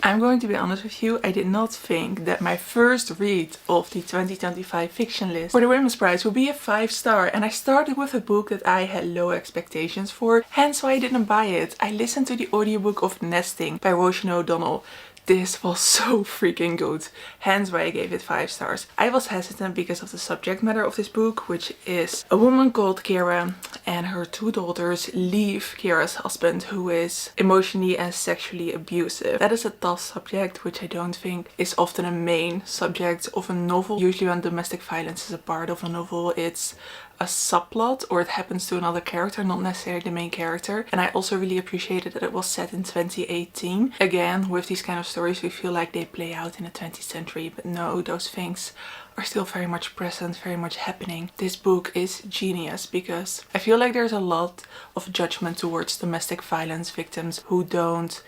I'm going to be honest with you, I did not think that my first read of the 2025 fiction list for the Women's Prize would be a 5-star, and I started with a book that I had low expectations for, hence why I didn't buy it. I listened to the audiobook of Nesting by Roisin O'Donnell. This was so freaking good, hence why I gave it 5 stars. I was hesitant because of the subject matter of this book, which is a woman called Kira and her 2 daughters leave Kira's husband, who is emotionally and sexually abusive. That is a tough subject, which I don't think is often a main subject of a novel. Usually when domestic violence is a part of a novel, it's a subplot or it happens to another character, not necessarily the main character. And I also really appreciated that it was set in 2018. Again, with these kind of stories we feel like they play out in the 20th century, but no, those things are still very much present, very much happening. This book is genius because I feel like there's a lot of judgment towards domestic violence victims who don't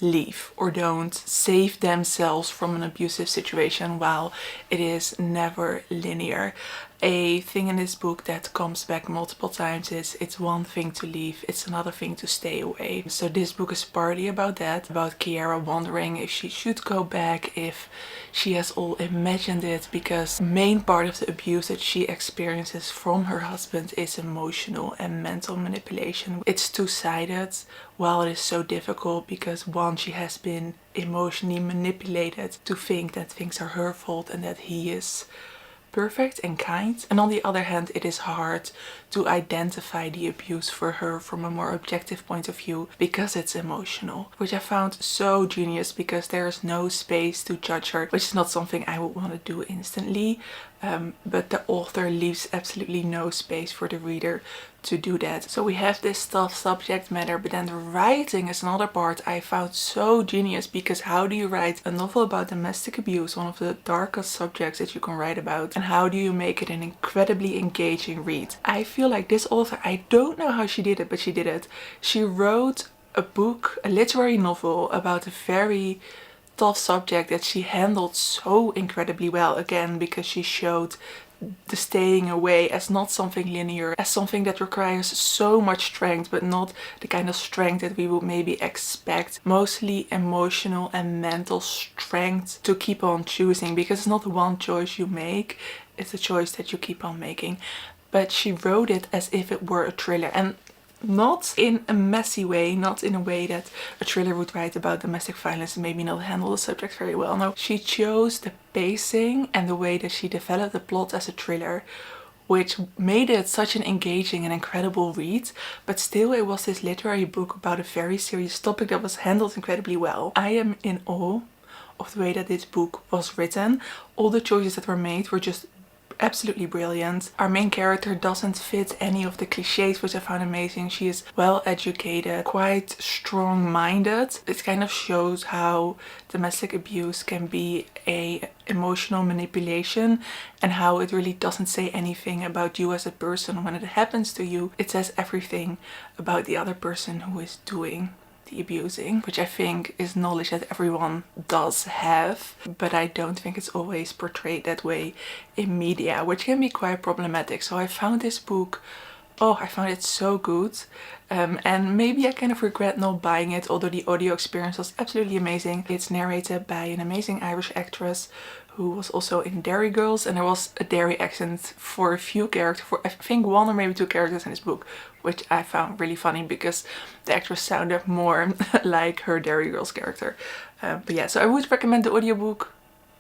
leave or don't save themselves from an abusive situation, while it is never linear. A thing in this book that comes back multiple times is it's one thing to leave, it's another thing to stay away. So this book is partly about that, about Kiara wondering if she should go back, if she has all imagined it, because the main part of the abuse that she experiences from her husband is emotional and mental manipulation. It's two-sided, while it is so difficult because one, she has been emotionally manipulated to think that things are her fault and that he is perfect and kind, and on the other hand it is hard to identify the abuse for her from a more objective point of view because it's emotional, which I found so genius because there is no space to judge her, which is not something I would want to do instantly, but the author leaves absolutely no space for the reader to do that. So we have this tough subject matter, but then the writing is another part I found so genius, because how do you write a novel about domestic abuse, one of the darkest subjects that you can write about, and how do you make it an incredibly engaging read? I feel like this author, I don't know how she did it, but she did it. She wrote a book, a literary novel about a very tough subject that she handled so incredibly well, again because she showed the staying away as not something linear, as something that requires so much strength, but not the kind of strength that we would maybe expect. Mostly emotional and mental strength to keep on choosing, because it's not one choice you make, it's a choice that you keep on making. But she wrote it as if it were a thriller, and not in a messy way, not in a way that a thriller would write about domestic violence and maybe not handle the subject very well. No, she chose the pacing and the way that she developed the plot as a thriller, which made it such an engaging and incredible read, but still it was this literary book about a very serious topic that was handled incredibly well. I am in awe of the way that this book was written. All the choices that were made were just absolutely brilliant. Our main character doesn't fit any of the cliches, which I found amazing. She is well educated, quite strong-minded. It kind of shows how domestic abuse can be a emotional manipulation and how it really doesn't say anything about you as a person when it happens to you. It says everything about the other person who is doing the abusing, which I think is knowledge that everyone does have, but I don't think it's always portrayed that way in media, which can be quite problematic. So I found this book, oh, I found it so good, and maybe I kind of regret not buying it, although the audio experience was absolutely amazing. It's narrated by an amazing Irish actress who was also in Derry Girls, and there was a Derry accent for a few characters, for I think 1 or maybe 2 characters in this book, which I found really funny because the actress sounded more like her Derry Girls character. But yeah, so I would recommend the audiobook,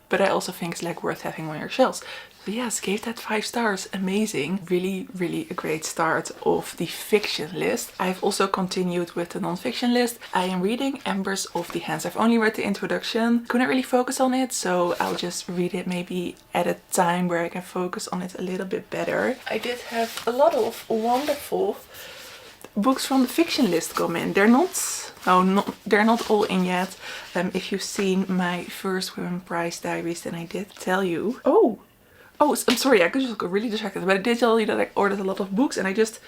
but I also think it's like worth having on your shelves. So yes, gave that 5 stars, amazing. Really, really a great start of the fiction list. I've also continued with the non-fiction list. I am reading Embers of the Hands. I've only read the introduction, couldn't really focus on it, so I'll just read it maybe at a time where I can focus on it a little bit better. I did have a lot of wonderful books from the fiction list come in. They're not all in yet. If you've seen my first Women's Prize Diaries, then I did tell you. Oh, I'm sorry, I just got really distracted, but I did tell you that I ordered a lot of books, and I just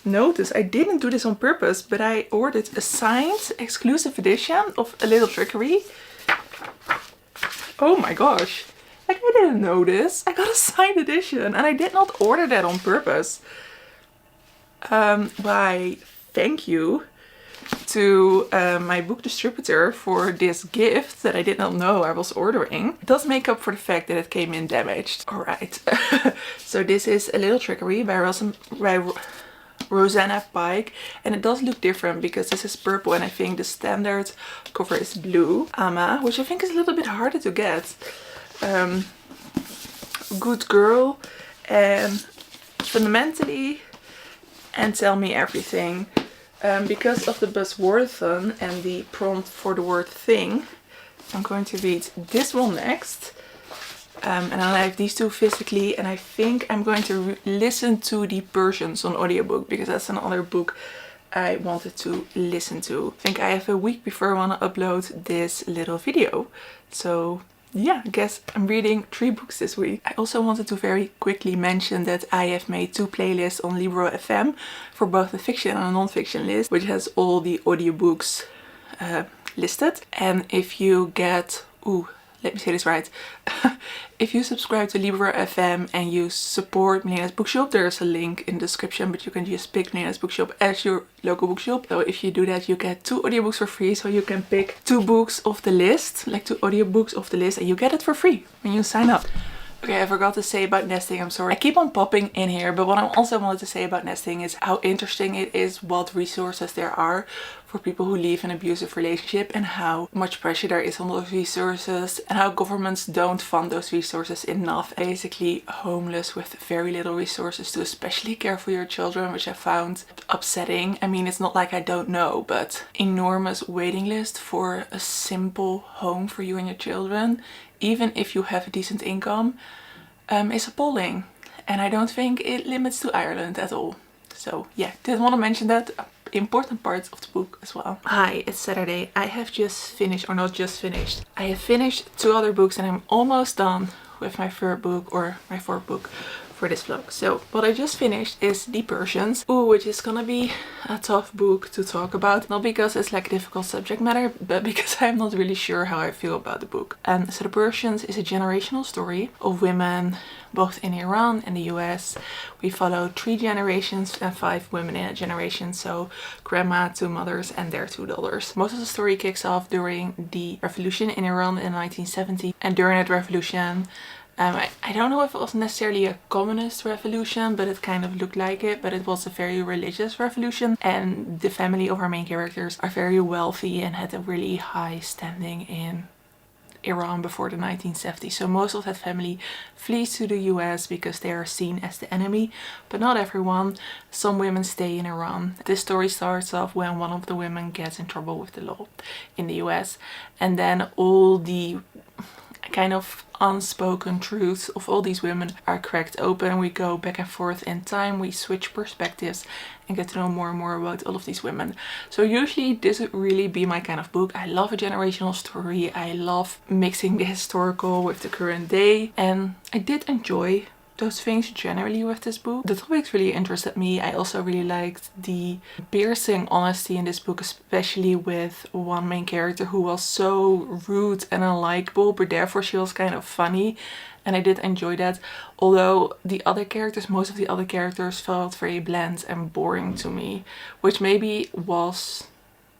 noticed I didn't do this on purpose, but I ordered a signed exclusive edition of A Little Trickery. Oh my gosh, like I didn't know this. I got a signed edition, and I did not order that on purpose. Why, thank you. to my book distributor for this gift that I did not know I was ordering. It does make up for the fact that it came in damaged. Alright, so this is A Little Trickery by Rosanna Pike, and it does look different because this is purple and I think the standard cover is blue. Ama, which I think is a little bit harder to get. Good Girl and Fundamentally and Tell Me Everything. Because of the buzzwordathon and the prompt for the word thing, I'm going to read this one next. And I have these two physically, and I think I'm going to listen to the Persians on audiobook because that's another book I wanted to listen to. I think I have a week before I want to upload this little video. So yeah, I guess I'm reading 3 books this week. I also wanted to very quickly mention that I have made 2 playlists on Libro FM for both the fiction and a non-fiction list, which has all the audiobooks listed. And if you get, let me say this right. If you subscribe to Libro FM and you support Milena's Bookshop, there's a link in the description, but you can just pick Milena's Bookshop as your local bookshop. So if you do that, you get 2 audiobooks for free. So you can pick 2 books off the list, like 2 audiobooks off the list, and you get it for free when you sign up. Okay, I forgot to say about nesting, I'm sorry. I keep on popping in here, but what I also wanted to say about nesting is how interesting it is what resources there are for people who leave an abusive relationship and how much pressure there is on those resources and how governments don't fund those resources enough. Basically homeless with very little resources to especially care for your children, which I found upsetting. I mean, it's not like I don't know, but enormous waiting list for a simple home for you and your children, even if you have a decent income, is appalling. And I don't think it limits to Ireland at all. So yeah, did want to mention that. Important parts of the book as well. Hi, it's Saturday. I have just finished, or not just finished. I have finished 2 other books and I'm almost done with my 3rd book or my 4th book for this vlog. So what I just finished is The Persians, which is gonna be a tough book to talk about. Not because it's like a difficult subject matter, but because I'm not really sure how I feel about the book. So The Persians is a generational story of women both in Iran and the US. We follow 3 generations and 5 women in a generation. So grandma, 2 mothers and their 2 daughters. Most of the story kicks off during the revolution in Iran in 1970. And during that revolution, I don't know if it was necessarily a communist revolution, but it kind of looked like it. But it was a very religious revolution. And the family of our main characters are very wealthy and had a really high standing in Iran before the 1970s. So most of that family flees to the US because they are seen as the enemy, but not everyone. Some women stay in Iran. This story starts off when one of the women gets in trouble with the law in the US, and then all the kind of unspoken truths of all these women are cracked open. We go back and forth in time, we switch perspectives and get to know more and more about all of these women. So usually this would really be my kind of book. I love a generational story. I love mixing the historical with the current day, and I did enjoy those things generally with this book. The topics really interested me. I also really liked the piercing honesty in this book, especially with one main character who was so rude and unlikable, but therefore she was kind of funny, and I did enjoy that. Although the other characters, most of the other characters felt very bland and boring to me, which maybe was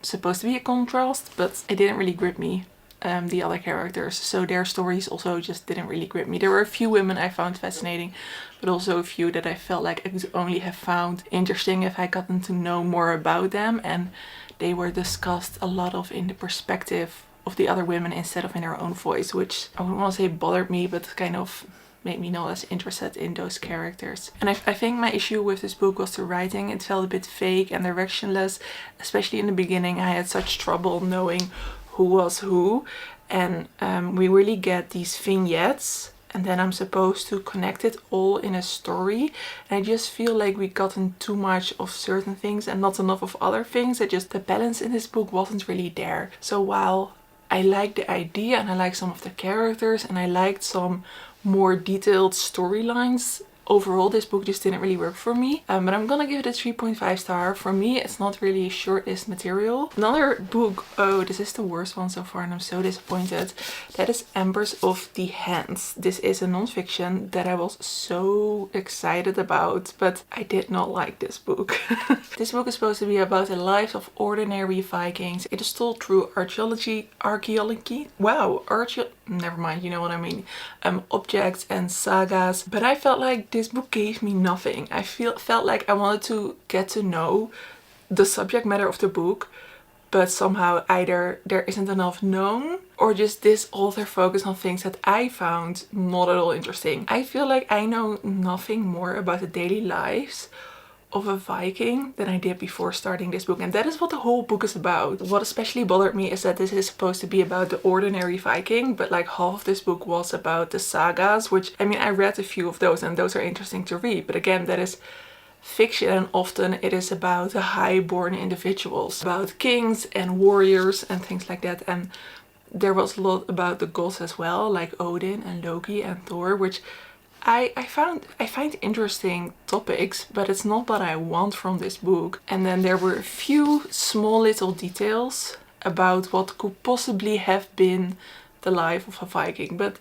supposed to be a contrast, but it didn't really grip me. The other characters, so their stories also just didn't really grip me. There were a few women I found fascinating, but also a few that I felt like I could only have found interesting if I gotten to know more about them, and they were discussed a lot of in the perspective of the other women instead of in their own voice, which I wouldn't want to say bothered me, but kind of made me not as interested in those characters. And I think my issue with this book was the writing. It felt a bit fake and directionless, especially in the beginning. I had such trouble knowing who was who, and we really get these vignettes and then I'm supposed to connect it all in a story, and I just feel like we gotten too much of certain things and not enough of other things. The balance in this book wasn't really there. So while I like the idea and I like some of the characters and I liked some more detailed storylines overall this book just didn't really work for me. But I'm gonna give it a 3.5 star. For me, it's not really shortlist material. Another book, oh, this is the worst one so far and I'm so disappointed. That is Embers of the Hands. This is a non-fiction that I was so excited about, but I did not like this book. This book is supposed to be about the lives of ordinary Vikings. It is told through archaeology, wow, never mind, you know what I mean, objects and sagas. But I felt like this book gave me nothing. I felt like I wanted to get to know the subject matter of the book, but somehow either there isn't enough known or just this author focused on things that I found not at all interesting. I feel like I know nothing more about the daily lives of a Viking than I did before starting this book, and that is what the whole book is about. What especially bothered me is that this is supposed to be about the ordinary Viking, but like half of this book was about the sagas, which, I mean, I read a few of those and those are interesting to read, but again, that is fiction and often it is about the high-born individuals, about kings and warriors and things like that. And there was a lot about the gods as well, like Odin and Loki and Thor, which I find interesting topics, but it's not what I want from this book. And then there were a few small little details about what could possibly have been the life of a Viking, but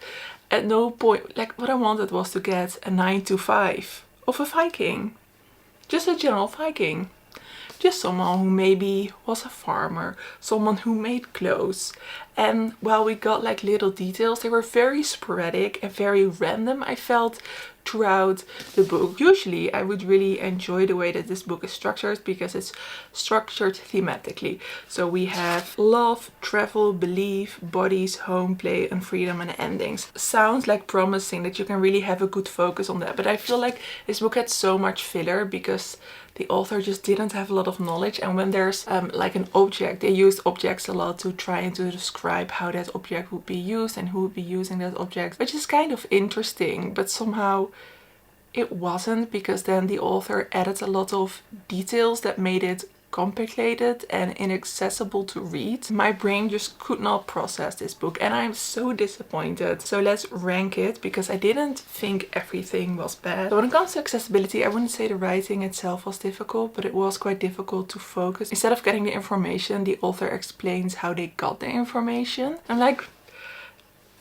at no point, like, what I wanted was to get a 9 to 5 of a Viking. Just a general Viking. Just someone who maybe was a farmer, someone who made clothes. And while we got like little details, they were very sporadic and very random, I felt, throughout the book. Usually I would really enjoy the way that this book is structured because it's structured thematically. So we have love, travel, belief, bodies, home, play, and freedom, and endings. Sounds like promising that you can really have a good focus on that, but I feel like this book had so much filler because the author just didn't have a lot of knowledge. And when there's like an object, they used objects a lot to try and to describe how that object would be used and who would be using that object, which is kind of interesting, but somehow it wasn't, because then the author added a lot of details that made it complicated and inaccessible to read. My brain just could not process this book and I'm so disappointed. So let's rank it, because I didn't think everything was bad. So when it comes to accessibility, I wouldn't say the writing itself was difficult, but it was quite difficult to focus. Instead of getting the information, the author explains how they got the information. I'm like,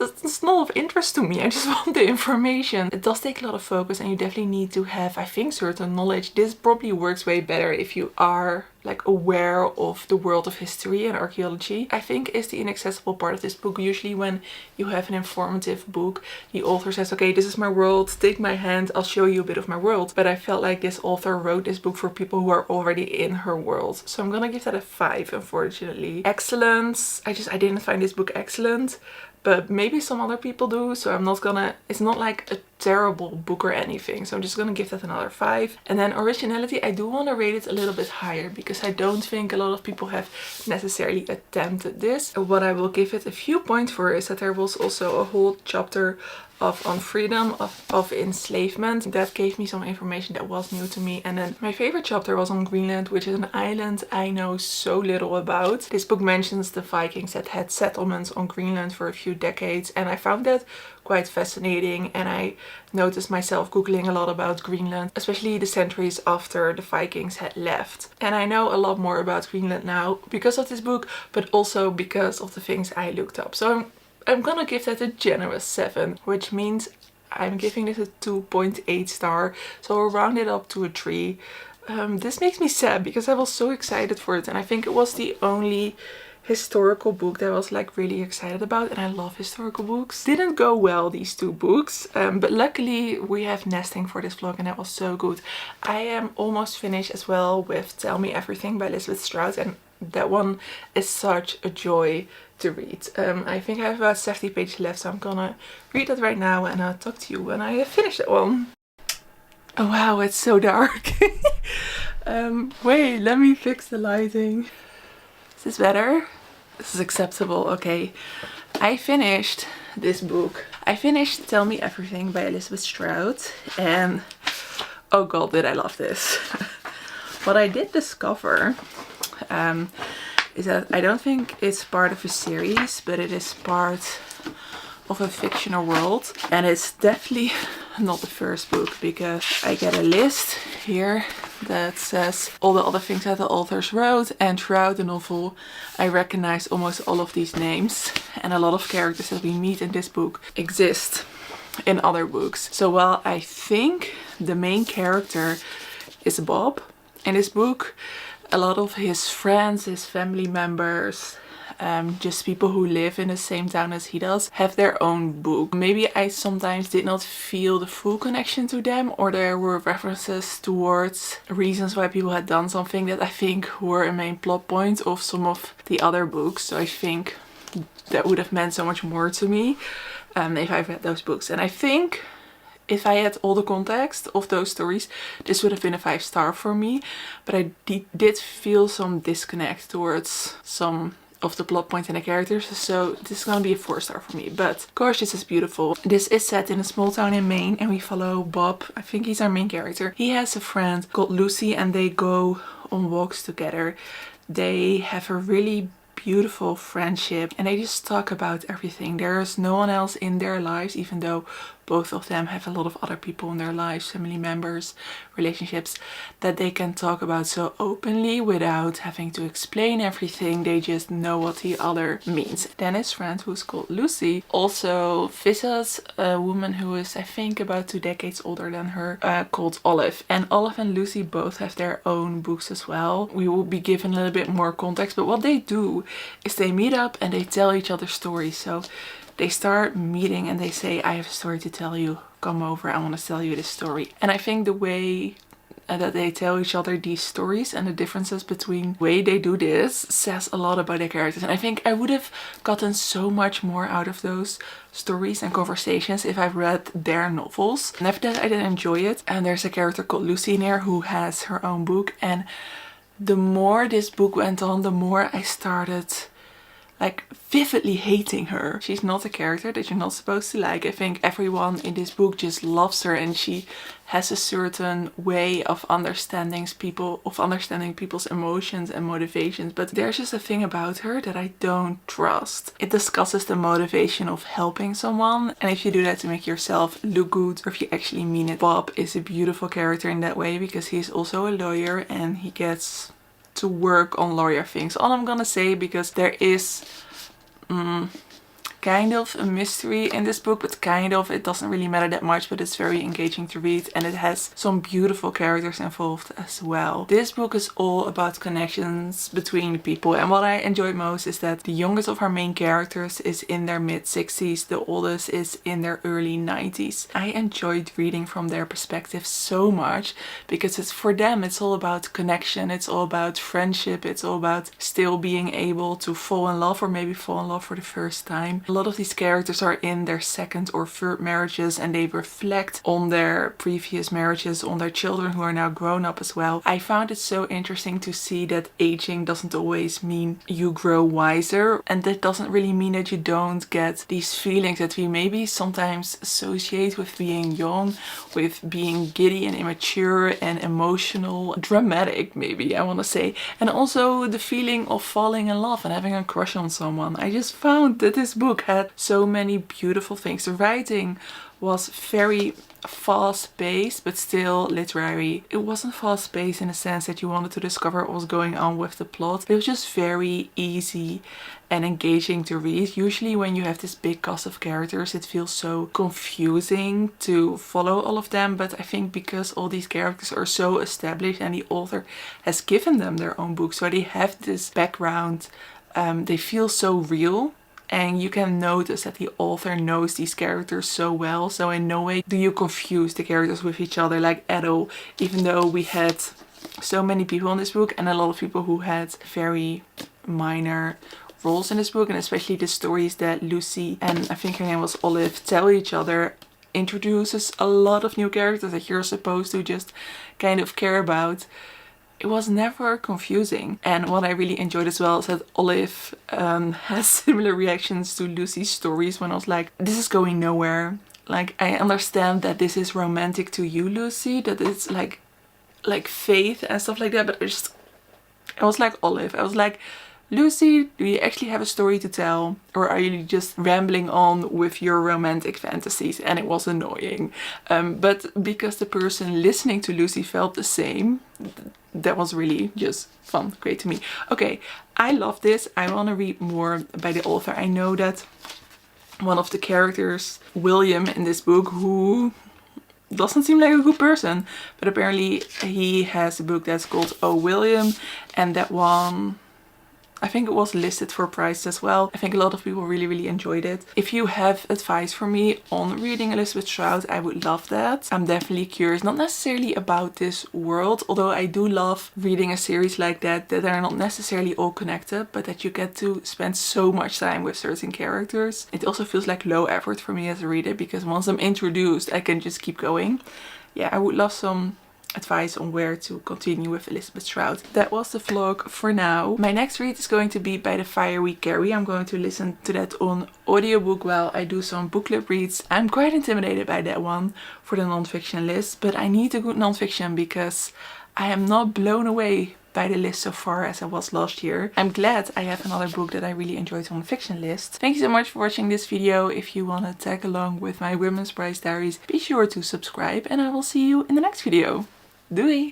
it's not of interest to me, I just want the information. It does take a lot of focus and you definitely need to have, I think, certain knowledge. This probably works way better if you are like aware of the world of history and archaeology. I think is the inaccessible part of this book. Usually when you have an informative book, the author says, okay, this is my world, take my hand, I'll show you a bit of my world. But I felt like this author wrote this book for people who are already in her world. So I'm gonna give that a 5, unfortunately. Excellence, I didn't find this book excellent, but maybe some other people do, so I'm not gonna, it's not like a terrible book or anything, so I'm just gonna give that another 5. And then originality, I do want to rate it a little bit higher because I don't think a lot of people have necessarily attempted this. What I will give it a few points for is that there was also a whole chapter on freedom, of enslavement. That gave me some information that was new to me. And then my favorite chapter was on Greenland, which is an island I know so little about. This book mentions the Vikings that had settlements on Greenland for a few decades, and I found that quite fascinating. And I noticed myself googling a lot about Greenland, especially the centuries after the Vikings had left. And I know a lot more about Greenland now because of this book, but also because of the things I looked up. So I'm gonna give that a generous 7, which means I'm giving this a 2.8 star. So I'll round it up to a 3. This makes me sad because I was so excited for it, and I think it was the only historical book that I was like really excited about, and I love historical books. Didn't go well, these 2 books, but luckily we have nesting for this vlog and that was so good. I am almost finished as well with Tell Me Everything by Elizabeth Strout, and that one is such a joy to read. I think I have about 70 pages left, so I'm gonna read that right now and I'll talk to you when I have finished that one. Oh wow, it's so dark. Wait, let me fix the lighting. Is this better? This is acceptable, okay. I finished this book. I finished Tell Me Everything by Elizabeth Strout, and oh god, did I love this. What I did discover is that I don't think it's part of a series, but it is part of a fictional world, and it's definitely not the first book, because I get a list here that says all the other things that the authors wrote, and throughout the novel I recognize almost all of these names, and a lot of characters that we meet in this book exist in other books. So while I think the main character is Bob in this book, a lot of his friends, his family members, just people who live in the same town as he does, have their own book. Maybe I sometimes did not feel the full connection to them, or there were references towards reasons why people had done something that I think were a main plot point of some of the other books. So I think that would have meant so much more to me if I read those books. And I think if I had all the context of those stories, this would have been a 5-star for me. But I did feel some disconnect towards some of the plot points and the characters, so this is gonna be a 4-star for me. But gosh, this is beautiful. This is set in a small town in Maine, and we follow Bob. I think he's our main character. He has a friend called Lucy, and they go on walks together. They have a really beautiful friendship, and they just talk about everything. There's no one else in their lives, even though both of them have a lot of other people in their lives, family members, relationships, that they can talk about so openly without having to explain everything. They just know what the other means. Then his friend, who's called Lucy, also visits a woman who is, I think, about 2 decades older than her, called Olive. And Olive and Lucy both have their own books as well. We will be given a little bit more context, but what they do is they meet up and they tell each other stories. So they start meeting and they say, I have a story to tell you, come over, I want to tell you this story. And I think the way that they tell each other these stories and the differences between the way they do this says a lot about their characters. And I think I would have gotten so much more out of those stories and conversations if I've read their novels. And after that I did enjoy it. And there's a character called Lucy in here who has her own book, and the more this book went on, the more I started like vividly hating her. She's not a character that you're not supposed to like. I think everyone in this book just loves her, and she has a certain way of understanding people's emotions and motivations. But there's just a thing about her that I don't trust. It discusses the motivation of helping someone, and if you do that to make yourself look good, or if you actually mean it. Bob is a beautiful character in that way, because he's also a lawyer and he gets to work on lawyer things. All I'm gonna say, because there is kind of a mystery in this book, but kind of, it doesn't really matter that much, but it's very engaging to read, and it has some beautiful characters involved as well. This book is all about connections between people, and what I enjoyed most is that the youngest of our main characters is in their mid-60s, the oldest is in their early 90s. I enjoyed reading from their perspective so much, because it's for them, it's all about connection, it's all about friendship, it's all about still being able to fall in love, or maybe fall in love for the first time. A lot of these characters are in their 2nd or 3rd marriages, and they reflect on their previous marriages, on their children who are now grown up as well. I found it so interesting to see that aging doesn't always mean you grow wiser, and that doesn't really mean that you don't get these feelings that we maybe sometimes associate with being young, with being giddy and immature and emotional, dramatic maybe I want to say, and also the feeling of falling in love and having a crush on someone. I just found that this book had so many beautiful things. The writing was very fast-paced, but still literary. It wasn't fast-paced in the sense that you wanted to discover what was going on with the plot. It was just very easy and engaging to read. Usually when you have this big cast of characters, it feels so confusing to follow all of them, but I think because all these characters are so established and the author has given them their own book, so they have this background, they feel so real. And you can notice that the author knows these characters so well. So in no way do you confuse the characters with each other, like at all. Even though we had so many people in this book, and a lot of people who had very minor roles in this book. And especially the stories that Lucy and I think her name was Olive tell each other introduces a lot of new characters that you're supposed to just kind of care about. It was never confusing. And what I really enjoyed as well is that Olive has similar reactions to Lucy's stories, when I was like, this is going nowhere. Like, I understand that this is romantic to you, Lucy, that it's like faith and stuff like that, but I was like Olive. I was like, Lucy, do you actually have a story to tell? Or are you just rambling on with your romantic fantasies? And it was annoying. But because the person listening to Lucy felt the same, that was really just fun, great to me. Okay, I love this. I want to read more by the author. I know that one of the characters, William, in this book, who doesn't seem like a good person, but apparently he has a book that's called Oh William, and that one, I think it was listed for prize as well. I think a lot of people really enjoyed it. If you have advice for me on reading Elizabeth Strout, I would love that. I'm definitely curious, not necessarily about this world, although I do love reading a series like that are not necessarily all connected, but that you get to spend so much time with certain characters. It also feels like low effort for me as a reader, because once I'm introduced, I can just keep going. Yeah, I would love some advice on where to continue with Elizabeth Strout. That was the vlog for now. My next read is going to be By the Fire We Carry. I'm going to listen to that on audiobook while I do some book club reads. I'm quite intimidated by that one for the non-fiction list, but I need a good non-fiction because I am not blown away by the list so far as I was last year. I'm glad I have another book that I really enjoyed on the fiction list. Thank you so much for watching this video. If you want to tag along with my Women's Prize Diaries, be sure to subscribe, and I will see you in the next video. Doei!